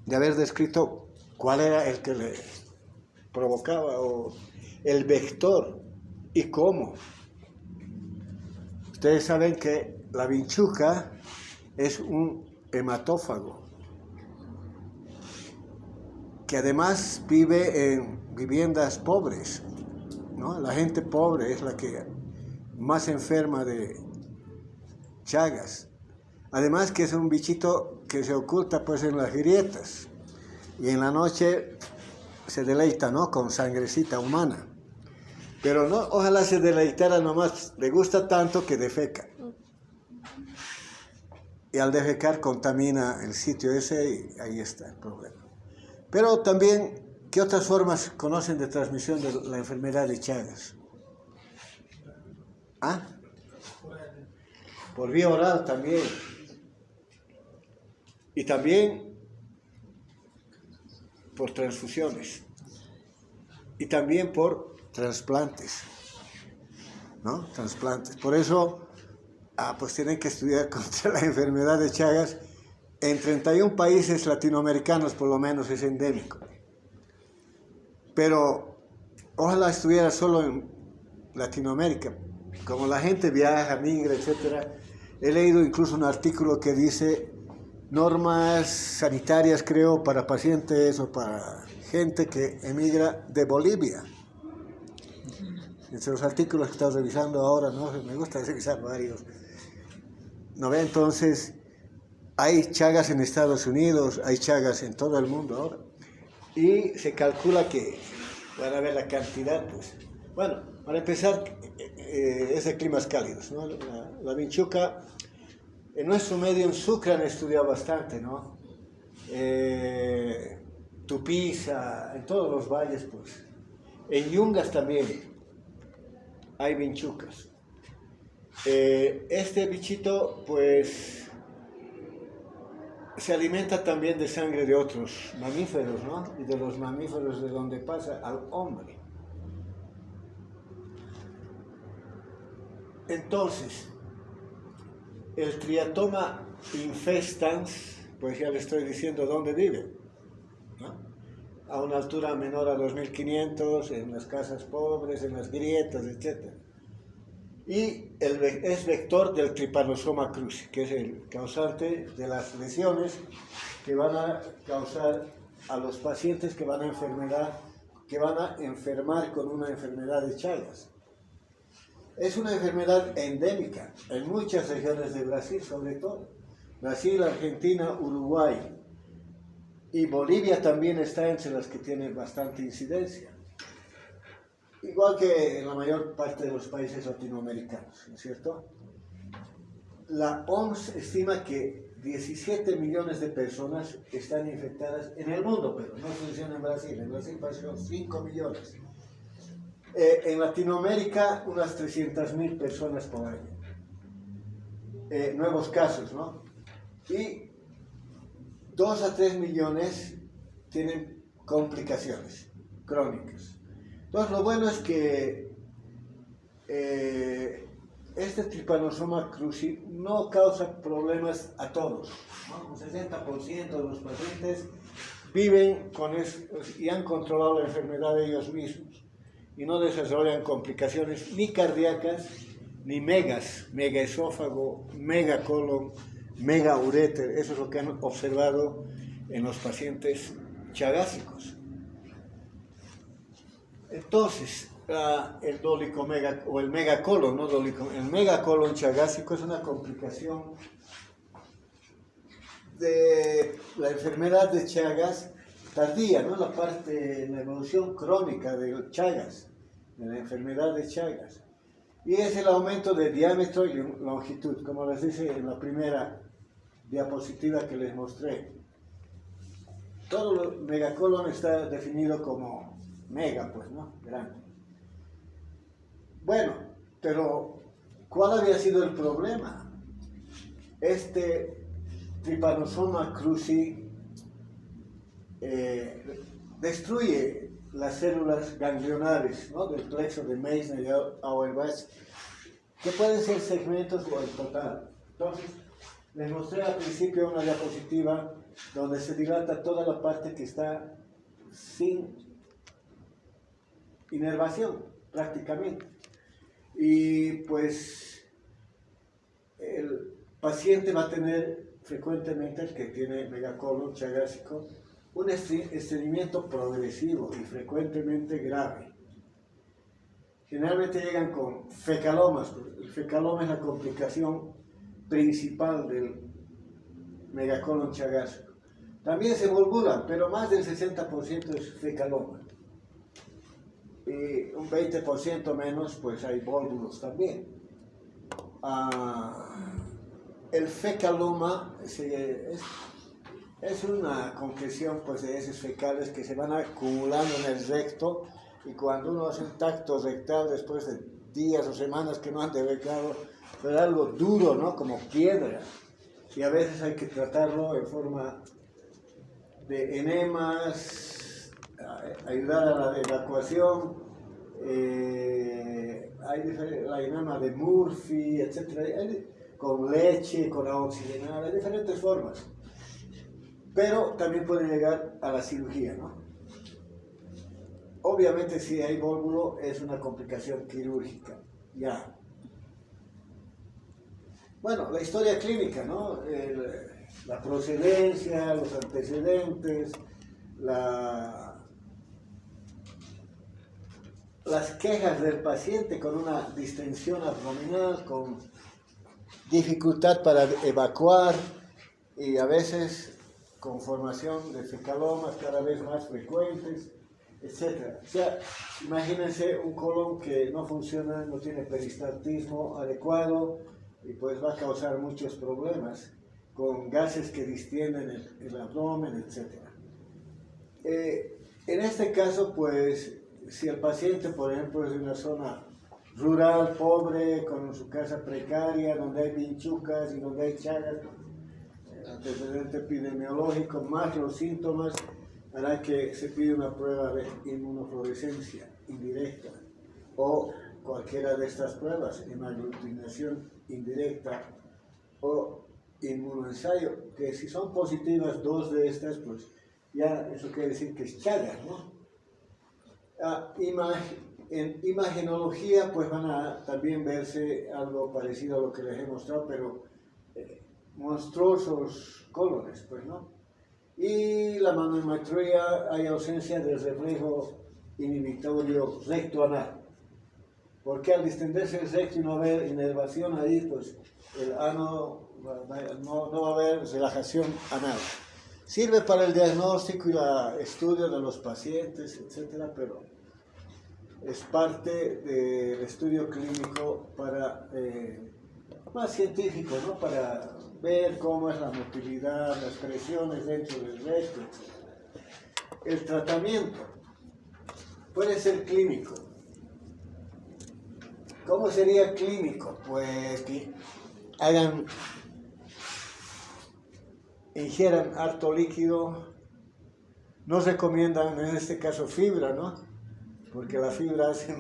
de haber descrito cuál era el que le provocaba o el vector y cómo. Ustedes saben que la vinchuca es un hematófago que además vive en viviendas pobres, ¿no? La gente pobre es la que más enferma de Chagas. Además que es un bichito que se oculta pues en las grietas y en la noche se deleita, ¿no?, con sangrecita humana. Pero no, ojalá se deleitara nomás, le gusta tanto que defeca. Y al defecar contamina el sitio ese y ahí está el problema. Pero también, ¿qué otras formas conocen de transmisión de la enfermedad de Chagas? ¿Ah? Por vía oral también. Y también por transfusiones. Y también por trasplantes, ¿no? Trasplantes. Por eso, pues tienen que estudiar contra la enfermedad de Chagas. En 31 países latinoamericanos, por lo menos, es endémico. Pero ojalá estuviera solo en Latinoamérica. Como la gente viaja, migra, etc. He leído incluso un artículo que dice normas sanitarias, creo, para pacientes o para gente que emigra de Bolivia. Entre los artículos que estás revisando ahora, ¿no? Me gusta revisar varios. ¿No ve? Entonces, hay Chagas en Estados Unidos, hay Chagas en todo el mundo ahora. Y se calcula que van a ver la cantidad, pues. Bueno, para empezar, es de climas cálidos, ¿no? La vinchuca, en nuestro medio en Sucre han estudiado bastante, ¿no? Tupiza, en todos los valles, pues. En Yungas también hay vinchucas. Este bichito, pues, se alimenta también de sangre de otros mamíferos, ¿no? Y de los mamíferos de donde pasa al hombre. Entonces, el Triatoma infestans, pues ya le estoy diciendo dónde vive, ¿no? A una altura menor a 2500, en las casas pobres, en las grietas, etc. Y es vector del Trypanosoma cruzi, que es el causante de las lesiones que van a causar a los pacientes que van a que van a enfermar con una enfermedad de Chagas. Es una enfermedad endémica en muchas regiones de Brasil, sobre todo. Brasil, Argentina, Uruguay y Bolivia también está entre las que tienen bastante incidencia. Igual que en la mayor parte de los países latinoamericanos, ¿no es cierto? La OMS estima que 17 millones de personas están infectadas en el mundo, pero no funciona en Brasil. En Brasil parecen 5 millones. En Latinoamérica, unas 300.000 personas por año. Nuevos casos, ¿no? Y 2 a 3 millones tienen complicaciones crónicas. Entonces, lo bueno es que este Trypanosoma cruzi no causa problemas a todos, ¿no? Un 60% de los pacientes viven con eso y han controlado la enfermedad ellos mismos y no desarrollan complicaciones ni cardíacas ni megaesófago, megacolon, megauréter. Eso es lo que han observado en los pacientes chagásicos. Entonces, el dolicomega o el megacolon, ¿no? El megacolon chagásico es una complicación de la enfermedad de Chagas tardía, ¿no? La evolución crónica de Chagas, de la enfermedad de Chagas. Y es el aumento de diámetro y longitud, como les dije en la primera diapositiva que les mostré. Todo el megacolon está definido como mega, pues, ¿no? Grande. Bueno, pero ¿cuál había sido el problema? Este Trypanosoma cruzi destruye las células ganglionares, ¿no? Del plexo de Meissner y Auerbach, que pueden ser segmentos o el total. Entonces, les mostré al principio una diapositiva donde se dilata toda la parte que está sin inervación, prácticamente. Y pues el paciente va a tener frecuentemente, el que tiene megacolon chagásico, un estreñimiento progresivo y frecuentemente grave. Generalmente llegan con fecalomas. El fecaloma es la complicación principal del megacolon chagásico. También se volvulan, pero más del 60% es fecaloma. Y un 20% menos, pues hay vólvulos también. El fecaloma es una concreción, pues, de heces fecales que se van acumulando en el recto, y cuando uno hace un tacto rectal después de días o semanas que no han defecado, es algo duro, ¿no? Como piedra. Y a veces hay que tratarlo en forma de enemas, ayudar a la evacuación. Hay la enema de Murphy, etc. Con leche, con agua oxigenada, de diferentes formas. Pero también puede llegar a la cirugía, ¿no? Obviamente, si hay vólvulo, es una complicación quirúrgica, ya. Bueno, la historia clínica, ¿no? La procedencia, los antecedentes, las quejas del paciente con una distensión abdominal, con dificultad para evacuar y a veces con formación de fecalomas cada vez más frecuentes, etc. O sea, imagínense un colon que no funciona, no tiene peristaltismo adecuado y pues va a causar muchos problemas con gases que distienden el abdomen, etc. En este caso, pues, si el paciente, por ejemplo, es de una zona rural, pobre, con su casa precaria, donde hay vinchucas y donde hay chagas, antecedente epidemiológico, más los síntomas, hará que se pida una prueba de inmunofluorescencia indirecta o cualquiera de estas pruebas, hemaglutinación indirecta o inmunoensayo, que si son positivas 2 de estas, pues ya eso quiere decir que es Chagas, ¿no? En imagenología, pues van a también verse algo parecido a lo que les he mostrado, pero monstruosos colones, pues, ¿no? Y la manometría, hay ausencia de reflejo inhibitorio recto anal. Porque al distenderse el recto y no haber inervación ahí, pues el ano no va a haber relajación anal. Sirve para el diagnóstico y el estudio de los pacientes, etcétera, pero es parte del estudio clínico para más científico, ¿no? Para ver cómo es la motilidad, las presiones dentro del recto, etc. El tratamiento puede ser clínico. ¿Cómo sería clínico? Pues que ingieran harto líquido, no recomiendan en este caso fibra, ¿no? Porque la fibra hace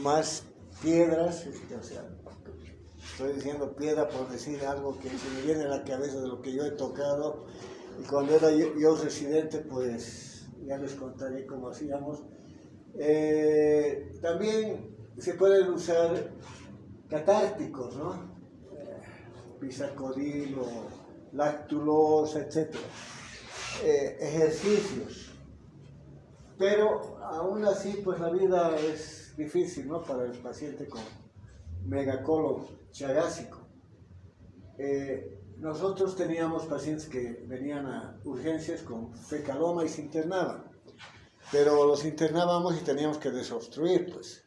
más piedras, o sea, estoy diciendo piedra por decir algo que se me viene a la cabeza de lo que yo he tocado, y cuando era yo residente, pues ya les contaré cómo hacíamos. También se pueden usar catárticos, ¿no? Bisacodil o lactulosa, etc. Ejercicios. Pero aún así, pues la vida es difícil, ¿no? Para el paciente con megacolon chagásico. Nosotros teníamos pacientes que venían a urgencias con fecaloma y se internaban. Pero los internábamos y teníamos que desobstruir, pues.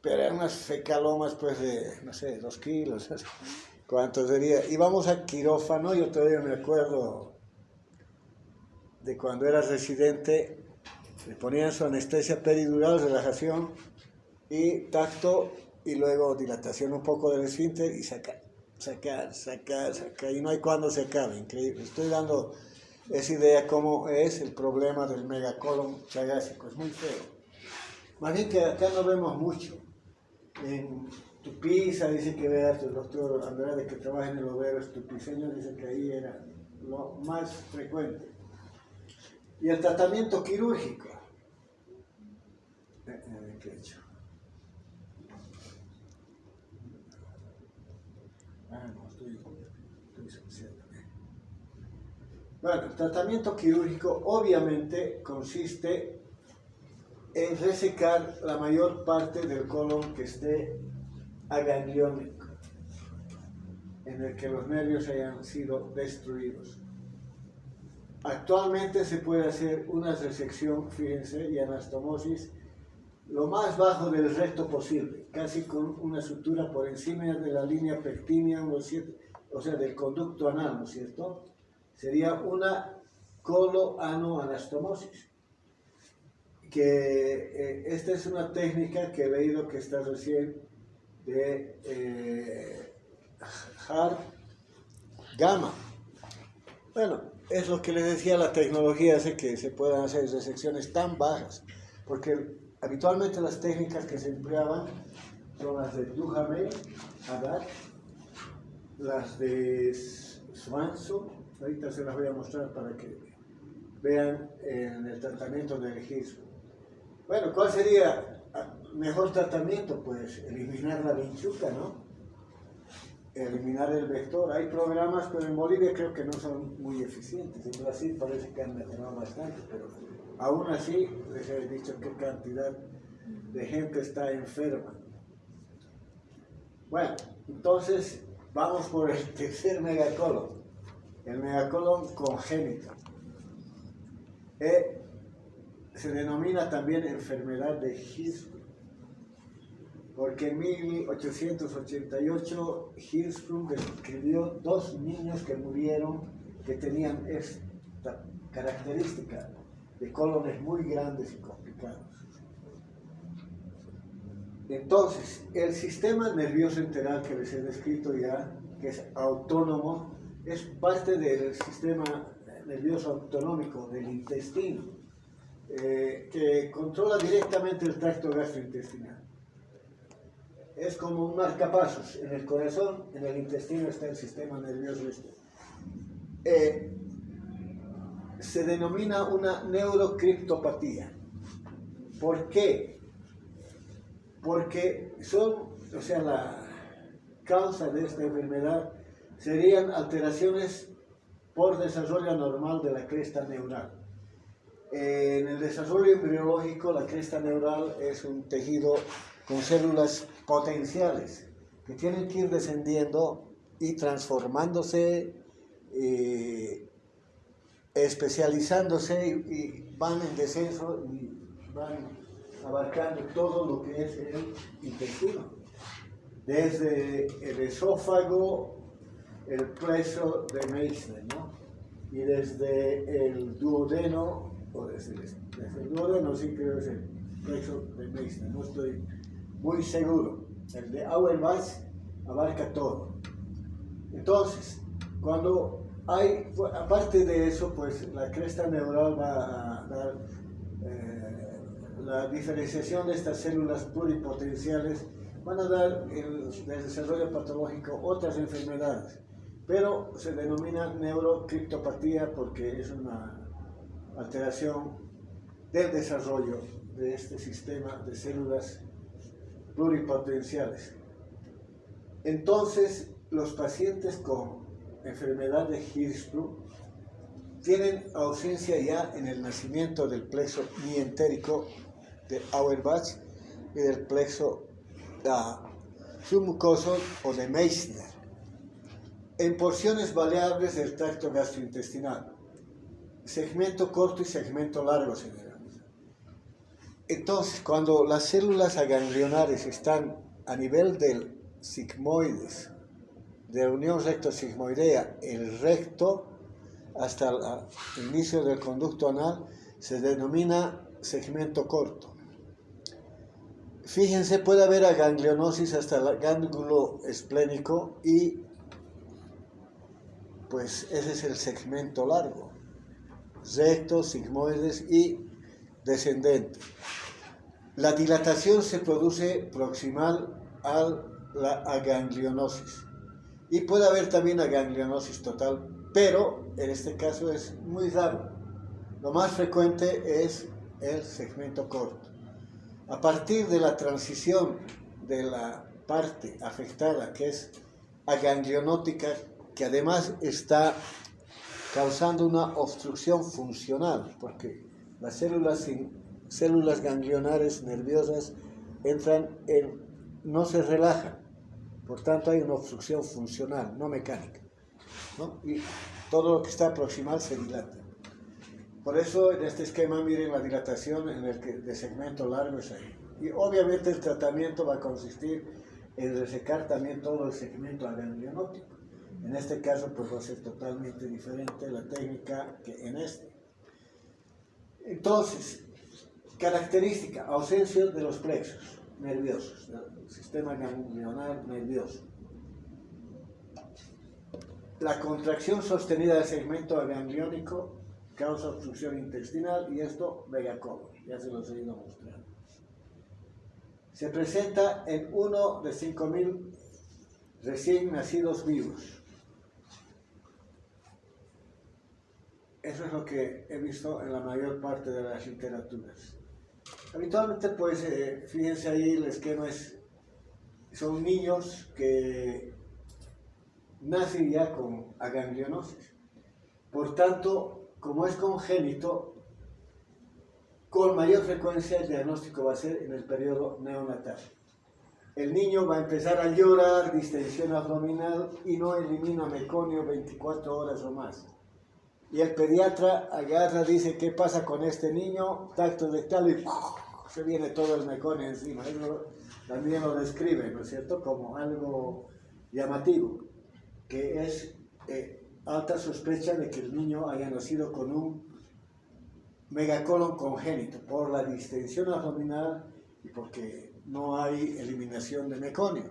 Pero eran unas fecalomas, pues, de, no sé, 2 kilos, ¿cuánto sería? Íbamos a quirófano, yo todavía me acuerdo de cuando era residente, le ponían su anestesia peridural, relajación y tacto, y luego dilatación un poco del esfínter y sacar, y no hay cuándo se acabe, increíble. Estoy dando esa idea cómo es el problema del megacolon chagásico, es muy feo. Más bien que acá no vemos mucho. En Tupiza dice que veas el doctor Andrade que trabaja en el Overo Tupiceño, dice que ahí era lo más frecuente. Y el tratamiento quirúrgico. ¿Qué he hecho? No, estoy suficiente. Bueno, el tratamiento quirúrgico obviamente consiste en resecar la mayor parte del colon que esté agangliónico, en el que los nervios hayan sido destruidos. Actualmente se puede hacer una resección, fíjense, y anastomosis lo más bajo del recto posible, casi con una sutura por encima de la línea pectínea, o sea, del conducto anal, ¿no es cierto? Sería una coloanoanastomosis. Que esta es una técnica que he leído que está recién de Hart Gamma. Bueno, es lo que les decía, la tecnología hace que se puedan hacer resecciones tan bajas, porque habitualmente las técnicas que se empleaban son las de Duhamel, Haddad, las de Swanson, ahorita se las voy a mostrar para que vean en el tratamiento del Hirschsprung. Bueno, ¿cuál sería mejor tratamiento? Pues eliminar la vinchuca, ¿no? Eliminar el vector. Hay programas, pero en Bolivia creo que no son muy eficientes. En Brasil parece que han mejorado bastante, pero aún así les he dicho qué cantidad de gente está enferma. Bueno, entonces vamos por el tercer megacolon, el megacolon congénito. Se denomina también enfermedad de Hirschsprung, porque en 1888 Hirschsprung describió 2 niños que murieron, que tenían esta característica de colones muy grandes y complicados. Entonces, el sistema nervioso enteral que les he descrito ya, que es autónomo, es parte del sistema nervioso autonómico del intestino, que controla directamente el tracto gastrointestinal. Es como un marcapasos. En el corazón, en el intestino está el sistema nervioso se denomina una neurocriptopatía. ¿Por qué? Porque la causa de esta enfermedad serían alteraciones por desarrollo anormal de la cresta neural. En el desarrollo embriológico, la cresta neural es un tejido con células potenciales que tienen que ir descendiendo y transformándose, especializándose y van en descenso y van abarcando todo lo que es el intestino, desde el esófago, el plexo de Meissner, ¿no? Y desde el duodeno, o desde el duodeno sí creo que es el plexo de Meissner, no estoy muy seguro. El de Auerbach abarca todo. Entonces, cuando hay, aparte de eso, pues la cresta neural va a dar la diferenciación de estas células pluripotenciales, van a dar el desarrollo patológico otras enfermedades, pero se denomina neurocriptopatía porque es una alteración del desarrollo de este sistema de células pluripotenciales. Entonces, los pacientes con enfermedad de Hirschsprung tienen ausencia ya en el nacimiento del plexo mientérico de Auerbach y del plexo submucoso o de Meissner, en porciones variables del tracto gastrointestinal, segmento corto y segmento largo se dirá. Entonces, cuando las células aganglionares están a nivel del sigmoides, de la unión recto-sigmoidea, el recto hasta el inicio del conducto anal, se denomina segmento corto. Fíjense, puede haber aganglionosis hasta el gángulo esplénico y pues ese es el segmento largo, recto, sigmoides y descendente. La dilatación se produce proximal a la aganglionosis y puede haber también aganglionosis total, pero en este caso es muy raro. Lo más frecuente es el segmento corto. A partir de la transición de la parte afectada, que es aganglionótica, que además está causando una obstrucción funcional, porque las células ganglionares nerviosas no se relajan, por tanto hay una obstrucción funcional, no mecánica, ¿no? Y todo lo que está proximal se dilata. Por eso en este esquema miren la dilatación en el que de segmento largo es ahí. Y obviamente el tratamiento va a consistir en resecar también todo el segmento aganglionótico. En este caso pues va a ser totalmente diferente la técnica que en este. Entonces, característica, ausencia de los plexos nerviosos, del sistema ganglionar nervioso. La contracción sostenida del segmento agangliónico causa obstrucción intestinal y esto megacolon, ya se los he ido mostrando. Se presenta en 1 de 5.000 recién nacidos vivos. Eso es lo que he visto en la mayor parte de las literaturas. Habitualmente, pues, fíjense ahí, el esquema son niños que nacen ya con aganglionosis. Por tanto, como es congénito, con mayor frecuencia el diagnóstico va a ser en el periodo neonatal. El niño va a empezar a llorar, distensión abdominal y no elimina meconio 24 horas o más. Y el pediatra agarra, dice, ¿qué pasa con este niño? Tacto rectal y se viene todo el meconio encima. Él también lo describe, ¿no es cierto?, como algo llamativo, que es alta sospecha de que el niño haya nacido con un megacolon congénito por la distensión abdominal y porque no hay eliminación de meconio.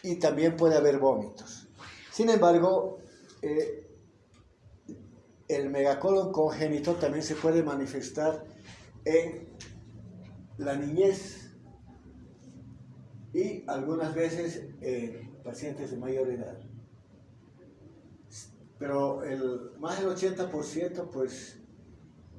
Y también puede haber vómitos. Sin embargo, el megacolon congénito también se puede manifestar en la niñez y algunas veces en pacientes de mayor edad. Pero más del 80% pues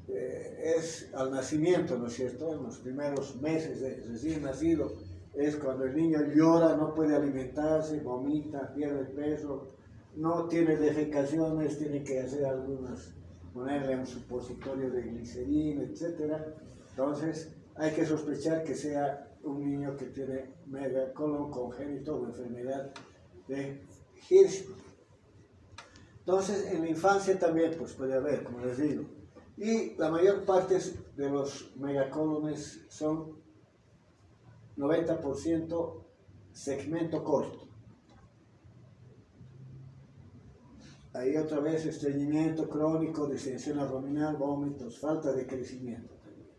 es al nacimiento, ¿no es cierto? En los primeros meses de recién nacido es cuando el niño llora, no puede alimentarse, vomita, pierde peso, no tiene defecaciones, tiene que hacer algunas ponerle un supositorio de glicerina, etc. Entonces, hay que sospechar que sea un niño que tiene megacolon congénito o enfermedad de Hirschsprung. Entonces, en la infancia también pues, puede haber, como les digo. Y la mayor parte de los megacolones son 90% segmento corto. Ahí otra vez estreñimiento crónico, distensión abdominal, vómitos, falta de crecimiento también.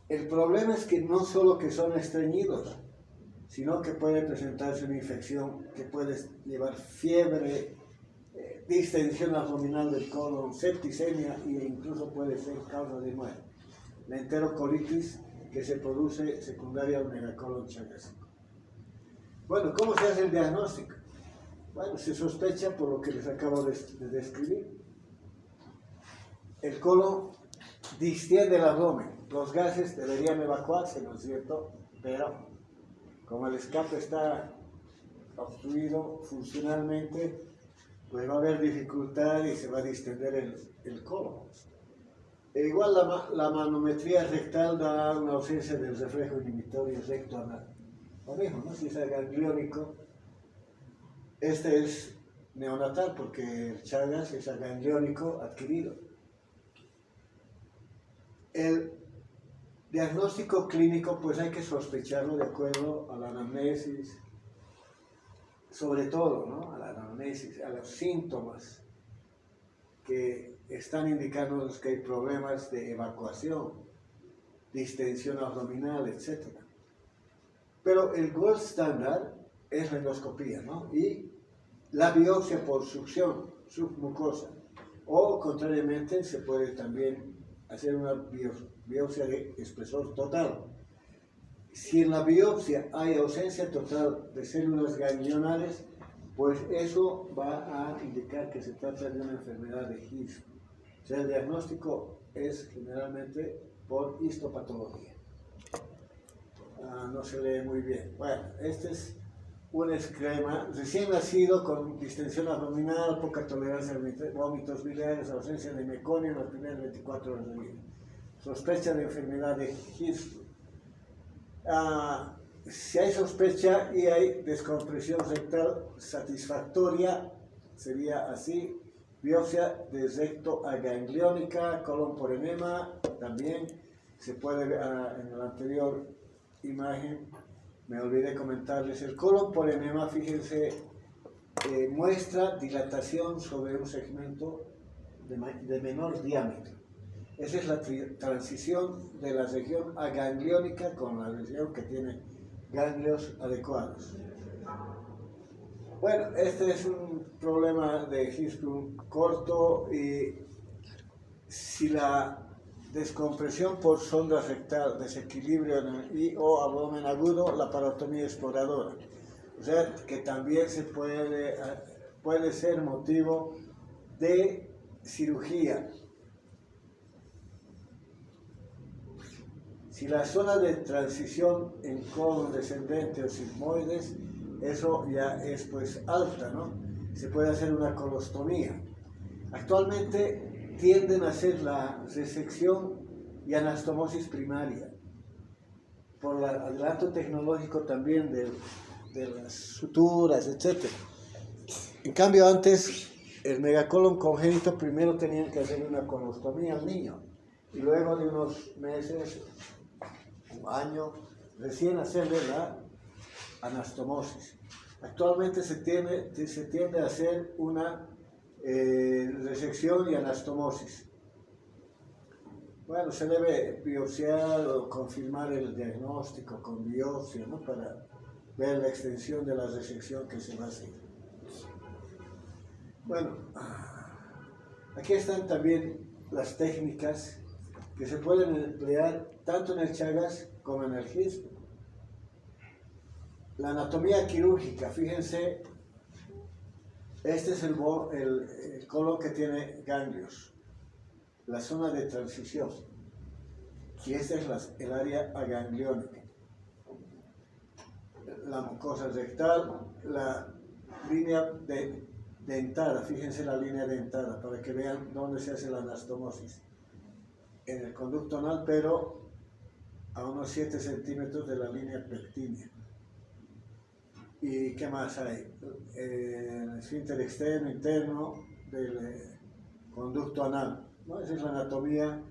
El problema es que no solo que son estreñidos, sino que puede presentarse una infección que puede llevar fiebre, distensión abdominal del colon, septicemia e incluso puede ser causa de muerte. La enterocolitis que se produce secundaria al megacolon chagásico. Bueno, ¿cómo se hace el diagnóstico? Bueno, se sospecha por lo que les acabo de describir. El colon distiende el abdomen. Los gases deberían evacuarse, ¿no es cierto? Pero como el escape está obstruido funcionalmente, pues va a haber dificultad y se va a distender el colon. E igual la manometría rectal da una ausencia del reflejo inhibitorio recto anal. Lo mismo, ¿no? Si es agangliónico, este es neonatal porque el Chagas es agangliónico adquirido. El diagnóstico clínico, pues hay que sospecharlo de acuerdo a la anamnesis, sobre todo, ¿no? A la anamnesis, a los síntomas que están indicándonos que hay problemas de evacuación, distensión abdominal, etc. Pero el gold standard es la endoscopía, ¿no? Y la biopsia por succión submucosa. O, contrariamente, se puede también hacer una biopsia de espesor total. Si en la biopsia hay ausencia total de células ganglionales, pues eso va a indicar que se trata de una enfermedad de Hirschsprung. O sea, el diagnóstico es generalmente por histopatología. No se lee muy bien. Bueno, este es un esquema recién nacido con distensión abdominal, poca tolerancia a vómitos biliares, ausencia de meconio en las primeras 24 horas de vida. Sospecha de enfermedad de Hirschsprung. Si hay sospecha y hay descompresión rectal satisfactoria, sería así: biopsia de recto agangliónica, colon por enema, también se puede ver en la anterior imagen, me olvidé comentarles, el colon por enema, fíjense, muestra dilatación sobre un segmento de menor diámetro. Esa es la transición de la región agangliónica con la región que tiene ganglios adecuados. Bueno, este es un problema de Hirschsprung corto y si la descompresión por sonda rectal, desequilibrio o abdomen agudo, la parotomía exploradora. O sea, que también se puede ser motivo de cirugía. Si la zona de transición en colon descendente o sigmoides, eso ya es pues alta, ¿no? Se puede hacer una colostomía. Actualmente tienden a hacer la resección y anastomosis primaria, por el adelanto tecnológico también de las suturas, etc. En cambio, antes, el megacolon congénito primero tenían que hacer una colostomía al niño, y luego de unos meses, un año, recién hacerle la anastomosis. Actualmente se tiende a hacer una resección y anastomosis. Bueno, se debe biopsiar o confirmar el diagnóstico con biopsia, ¿no? Para ver la extensión de la resección que se va a hacer. Bueno, aquí están también las técnicas que se pueden emplear tanto en el Chagas como en el Hirschsprung. La anatomía quirúrgica, fíjense, este es el colon que tiene ganglios, la zona de transición, y esta es el área agangliónica. La mucosa rectal, la línea de dentada, fíjense la línea dentada para que vean dónde se hace la anastomosis. En el conducto anal, pero a unos 7 centímetros de la línea pectínea. ¿Y qué más hay? El esfínter externo, interno del conducto anal, ¿no? Esa es la anatomía